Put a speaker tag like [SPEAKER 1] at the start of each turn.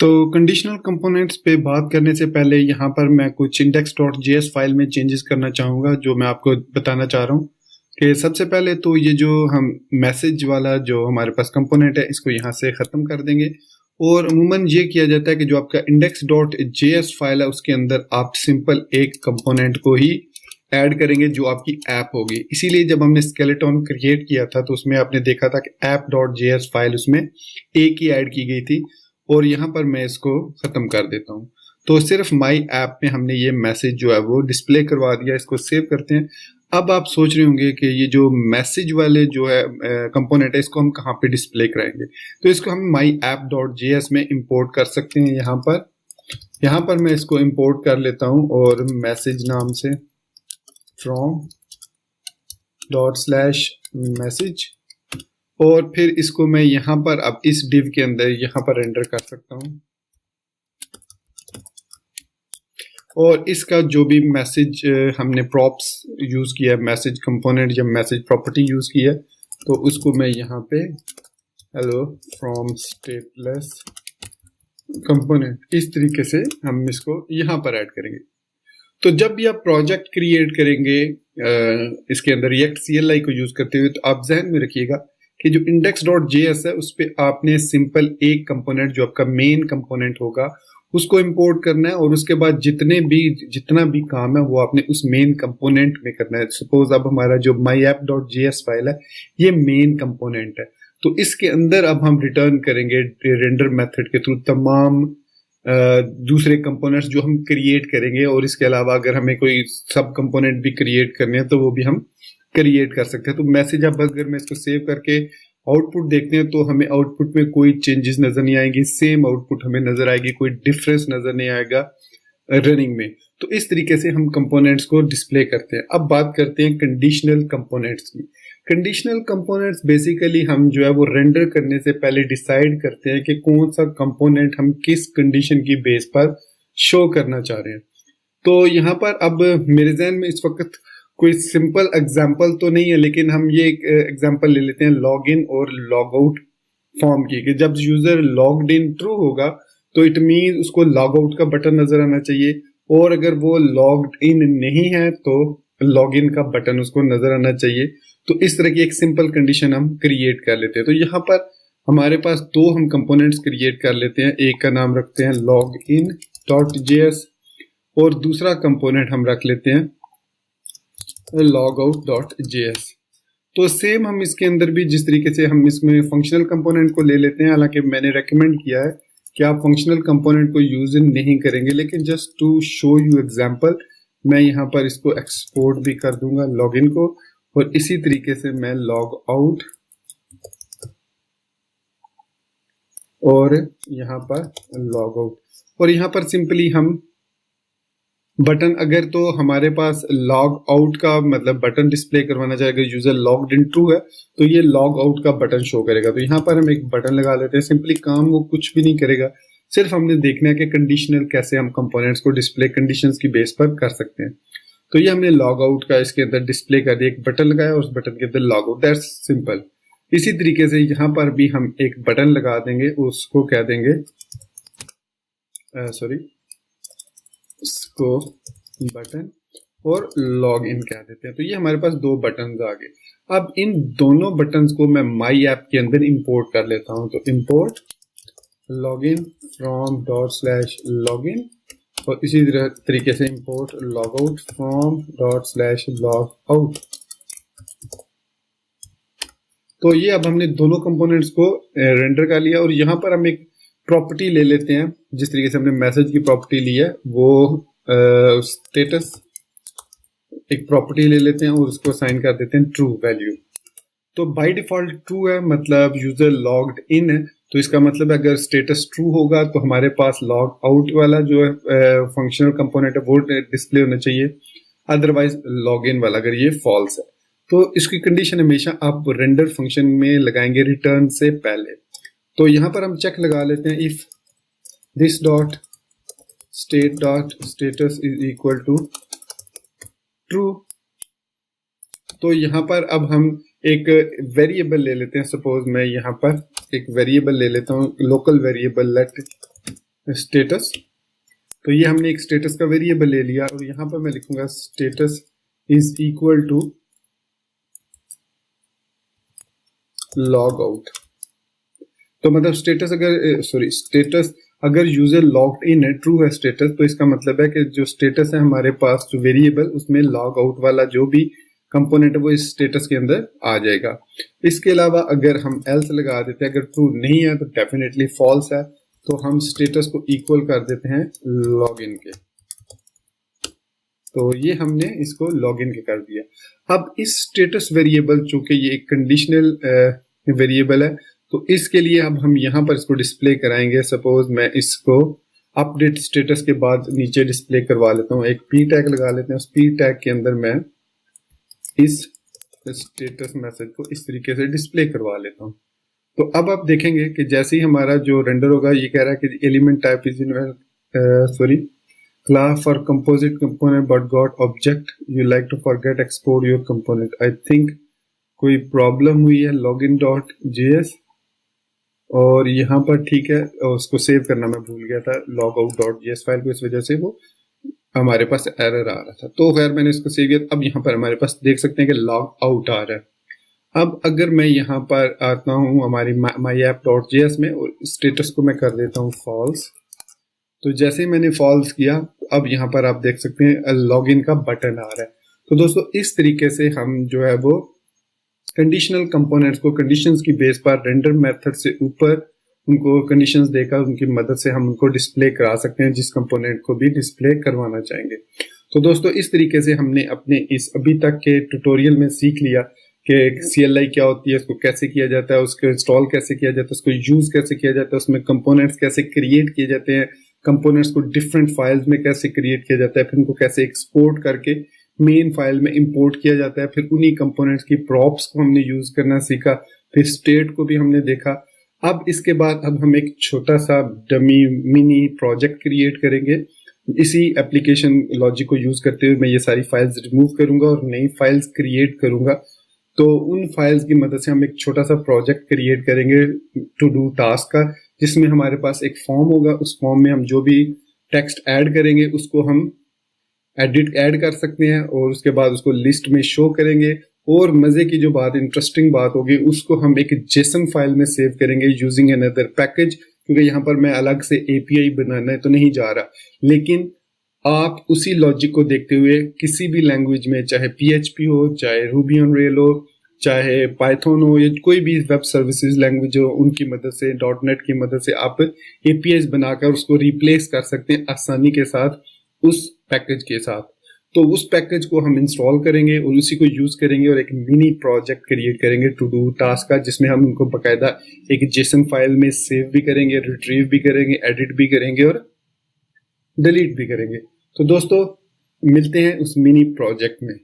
[SPEAKER 1] तो conditional components पे बात करने से पहले यहाँ पर मैं कुछ index.js फाइल में चेंजेस करना चाहूँगा जो मैं आपको बताना चाह रहा हूँ कि सबसे पहले तो ये जो हम मैसेज वाला जो हमारे पास कंपोनेंट है इसको यहाँ से ख़त्म कर देंगे। और अमूमन ये किया जाता है कि जो आपका index.js फाइल है उसके अंदर आप सिंपल एक कंपोनेंट को ही ऐड करेंगे जो आपकी ऐप होगी। इसीलिए जब हमने स्केलेटन क्रिएट किया था तो उसमें आपने देखा था कि app.js फाइल उसमें एक ही ऐड की गई थी और यहाँ पर मैं इसको ख़त्म कर देता हूँ। तो सिर्फ माई ऐप में हमने ये मैसेज जो है वो डिस्प्ले करवा दिया। इसको सेव करते हैं। अब आप सोच रहे होंगे कि ये जो मैसेज वाले जो है कंपोनेंट है इसको हम कहाँ पे डिस्प्ले कराएंगे। तो इसको हम माई ऐप डॉट JS में इंपोर्ट कर सकते हैं। यहाँ पर मैं इसको इंपोर्ट कर लेता हूँ और मैसेज नाम से फ्रॉम डॉट स्लैश मैसेज, और फिर इसको मैं यहाँ पर अब इस डिव के अंदर यहाँ पर रेंडर कर सकता हूँ। और इसका जो भी मैसेज हमने प्रॉप्स यूज किया, मैसेज कंपोनेंट या मैसेज प्रॉपर्टी यूज की है, तो उसको मैं यहाँ पे हेलो फ्रॉम स्टेटलेस कंपोनेंट इस तरीके से हम इसको यहाँ पर ऐड करेंगे। तो जब भी आप प्रोजेक्ट क्रिएट करेंगे इसके अंदर रिएक्ट CLI को यूज करते हुए, तो आप जहन में रखिएगा कि जो index.js है उस पर आपने सिंपल एक कंपोनेंट जो आपका मेन कंपोनेंट होगा उसको इंपोर्ट करना है और उसके बाद जितना भी काम है वो आपने उस मेन कंपोनेंट में करना है। सपोज अब हमारा जो myapp.js फाइल है ये मेन कंपोनेंट है, तो इसके अंदर अब हम रिटर्न करेंगे रेंडर मेथड के थ्रू तमाम दूसरे कंपोनेंट्स जो हम क्रिएट करेंगे। और इसके अलावा अगर हमें कोई सब कंपोनेंट भी क्रिएट करने हैं तो वो भी हम क्रिएट कर सकते हैं। तो मैसेज अब अगर मैं इसको सेव करके आउटपुट देखते हैं तो हमें आउटपुट में कोई चेंजेस नजर नहीं आएंगी, सेम आउटपुट हमें नजर आएगी, कोई डिफरेंस नजर नहीं आएगा रनिंग में। तो इस तरीके से हम कंपोनेंट्स को डिस्प्ले करते हैं। अब बात करते हैं कंडीशनल कंपोनेंट्स की। कंडीशनल कंपोनेंट्स बेसिकली हम जो है वो रेंडर करने से पहले डिसाइड करते हैं कि कौन सा कंपोनेंट हम किस कंडीशन की बेस पर शो करना चाह रहे हैं। तो यहाँ पर अब मेरे ज़हन में इस वक्त कोई सिंपल एग्जाम्पल तो नहीं है, लेकिन हम ये एक एग्जाम्पल ले लेते हैं लॉग इन और लॉग आउट फॉर्म की, कि जब यूजर लॉग्ड इन ट्रू होगा तो इट मीन उसको लॉग आउट का बटन नजर आना चाहिए, और अगर वो लॉग्ड इन नहीं है तो लॉग इन का बटन उसको नजर आना चाहिए। तो इस तरह की एक सिंपल कंडीशन हम क्रिएट कर लेते हैं। तो यहाँ पर हमारे पास दो हम कंपोनेंट्स क्रिएट कर लेते हैं। एक का नाम रखते हैं लॉग इन डॉट JS और दूसरा कंपोनेंट हम रख लेते हैं logout.js। तो सेम हम इसके अंदर भी जिस तरीके से हम इसमें फंक्शनल कंपोनेंट को ले लेते हैं, हालांकि मैंने रेकमेंड किया है कि आप फंक्शनल कंपोनेंट को यूज नहीं करेंगे, लेकिन just to show you example मैं यहाँ पर इसको एक्सपोर्ट भी कर दूंगा लॉगिन को, और इसी तरीके से मैं लॉग आउट और यहाँ पर लॉग आउट, और यहाँ पर सिंपली हम बटन, अगर तो हमारे पास लॉग आउट का मतलब बटन डिस्प्ले करवाना चाहेगा, यूजर लॉग्ड इन ट्रू है तो ये लॉग आउट का बटन शो करेगा। तो यहाँ पर हम एक बटन लगा लेते हैं। सिंपली काम वो कुछ भी नहीं करेगा, सिर्फ हमने देखना है कि कंडीशनल कैसे हम कंपोनेंट्स को डिस्प्ले कंडीशंस की बेस पर कर सकते हैं। तो ये हमने लॉग आउट का इसके अंदर डिस्प्ले कर दिया, एक बटन लगाया और उस बटन के अंदर लॉग आउट, दैट्स सिंपल। इसी तरीके से यहाँ पर भी हम एक बटन लगा देंगे, उसको कह देंगे इसको बटन और लॉग इन कह देते हैं। तो ये हमारे पास दो बटन आ गए। अब इन दोनों बटन्स को मैं माई ऐप के अंदर इंपोर्ट कर लेता हूं। तो import login from dot slash login और इसी तरीके से import log out from dot slash log out. तो ये अब हमने दोनों कंपोनेंट्स को रेंडर कर लिया, और यहाँ पर हम एक प्रॉपर्टी ले लेते हैं। जिस तरीके से हमने मैसेज की प्रॉपर्टी ली है वो स्टेटस एक प्रॉपर्टी ले लेते हैं और उसको असाइन कर देते हैं ट्रू वैल्यू। तो बाय डिफॉल्ट ट्रू है, मतलब यूजर लॉग्ड इन है, तो इसका मतलब है अगर स्टेटस ट्रू होगा तो हमारे पास लॉग आउट वाला जो है फंक्शनल कंपोनेंट है वो डिस्प्ले होना चाहिए, अदरवाइज लॉग इन वाला अगर ये फॉल्स है। तो इसकी कंडीशन हमेशा आप रेंडर फंक्शन में लगाएंगे रिटर्न से पहले। तो यहाँ पर हम चेक लगा लेते हैं if this dot state dot status is equal to true. तो यहाँ पर अब हम एक वेरिएबल ले लेते हैं। सपोज मैं यहाँ पर एक वेरिएबल ले लेता हूँ, लोकल वेरिएबल लेट स्टेटस। तो ये हमने एक स्टेटस का वेरिएबल ले लिया और यहाँ पर मैं लिखूंगा status is equal to log out. तो मतलब स्टेटस अगर यूजर लॉग्ड इन है, ट्रू है स्टेटस, तो इसका मतलब है कि जो स्टेटस है हमारे पास जो वेरिएबल, उसमें लॉग आउट वाला जो भी कंपोनेंट है वो इस स्टेटस के अंदर आ जाएगा। इसके अलावा अगर हम एल्स लगा देते हैं, अगर ट्रू नहीं है तो डेफिनेटली फॉल्स है, तो हम स्टेटस को इक्वल कर देते हैं लॉगिन के। तो ये हमने इसको लॉगिन के कर दिया। अब इस स्टेटस वेरिएबल, चूंकि ये एक कंडीशनल वेरिएबल है, तो इसके लिए अब हम यहाँ पर इसको डिस्प्ले कराएंगे। सपोज मैं इसको अपडेट स्टेटस के बाद नीचे डिस्प्ले करवा लेता हूँ, एक पी टैग लगा लेते हैं। उस पी टैग के अंदर मैं इस स्टेटस मैसेज को इस तरीके से डिस्प्ले करवा लेता हूँ। तो अब आप देखेंगे कि जैसे ही हमारा जो रेंडर होगा, ये कह रहा है कि element type is class for composite component but got object you like to forget export your component। I think कोई प्रॉब्लम हुई है login.js, और यहाँ पर ठीक है, उसको सेव करना मैं भूल गया था logout.js फाइल को, इस वजह से वो हमारे पास एरर आ रहा था। तो खैर मैंने इसको सेव किया। अब यहाँ पर हमारे पास देख सकते हैं कि लॉग आउट आ रहा है। अब अगर मैं यहाँ पर आता हूँ हमारी myapp.js में और स्टेटस को मैं कर देता हूँ फॉल्स, तो जैसे ही मैंने फॉल्स किया, तो अब यहाँ पर आप देख सकते हैं लॉगिन का बटन आ रहा है। तो दोस्तों इस तरीके से हम जो है वो कंडीशनल कंपोनेंट्स को कंडीशंस की बेस पर रेंडर मेथड से ऊपर उनको कंडीशंस देकर उनकी मदद से हम उनको डिस्प्ले करा सकते हैं, जिस कंपोनेंट को भी डिस्प्ले करवाना चाहेंगे। तो दोस्तों इस तरीके से हमने अपने इस अभी तक के ट्यूटोरियल में सीख लिया कि CLI क्या होती है, उसको कैसे किया जाता है, उसको इंस्टॉल कैसे किया जाता है, उसको यूज कैसे किया जाता है, उसमें कंपोनेंट्स कैसे क्रिएट किए जाते हैं, कंपोनेंट्स को डिफरेंट फाइल्स में कैसे क्रिएट किया जाता है, फिर उनको कैसे एक्सपोर्ट करके मेन फाइल में इंपोर्ट किया जाता है, फिर उन्हीं कंपोनेंट्स की प्रॉप्स को हमने यूज करना सीखा, फिर स्टेट को भी हमने देखा। अब इसके बाद अब हम एक छोटा सा डमी मिनी प्रोजेक्ट क्रिएट करेंगे। इसी एप्लीकेशन लॉजिक को यूज करते हुए मैं ये सारी फाइल्स रिमूव करूंगा और नई फाइल्स क्रिएट करूंगा। तो उन फाइल्स की मदद से हम एक छोटा सा प्रोजेक्ट क्रिएट करेंगे टू डू टास्क का, जिसमें हमारे पास एक फॉर्म होगा। उस फॉर्म में हम जो भी टेक्स्ट ऐड करेंगे उसको हम ऐड कर सकते हैं और उसके बाद उसको लिस्ट में शो करेंगे। और मजे की जो बात, इंटरेस्टिंग बात होगी, उसको हम एक जेसन फाइल में सेव करेंगे यूजिंग अनदर पैकेज, क्योंकि यहाँ पर मैं अलग से API बनाने तो नहीं जा रहा, लेकिन आप उसी लॉजिक को देखते हुए किसी भी लैंग्वेज में, चाहे PHP हो, चाहे रूबी ऑन रेल हो, चाहे पाइथन हो, या कोई भी वेब सर्विसेज लैंग्वेज हो, उनकी मदद से, .NET की मदद से आप APIs बनाकर उसको रिप्लेस कर सकते हैं आसानी के साथ उस पैकेज के साथ। तो उस पैकेज को हम इंस्टॉल करेंगे और उसी को यूज करेंगे और एक मिनी प्रोजेक्ट क्रिएट करेंगे टू डू टास्क का, जिसमें हम उनको बकायदा एक जेसन फाइल में सेव भी करेंगे, रिट्रीव भी करेंगे, एडिट भी करेंगे और डिलीट भी करेंगे। तो दोस्तों मिलते हैं उस मिनी प्रोजेक्ट में।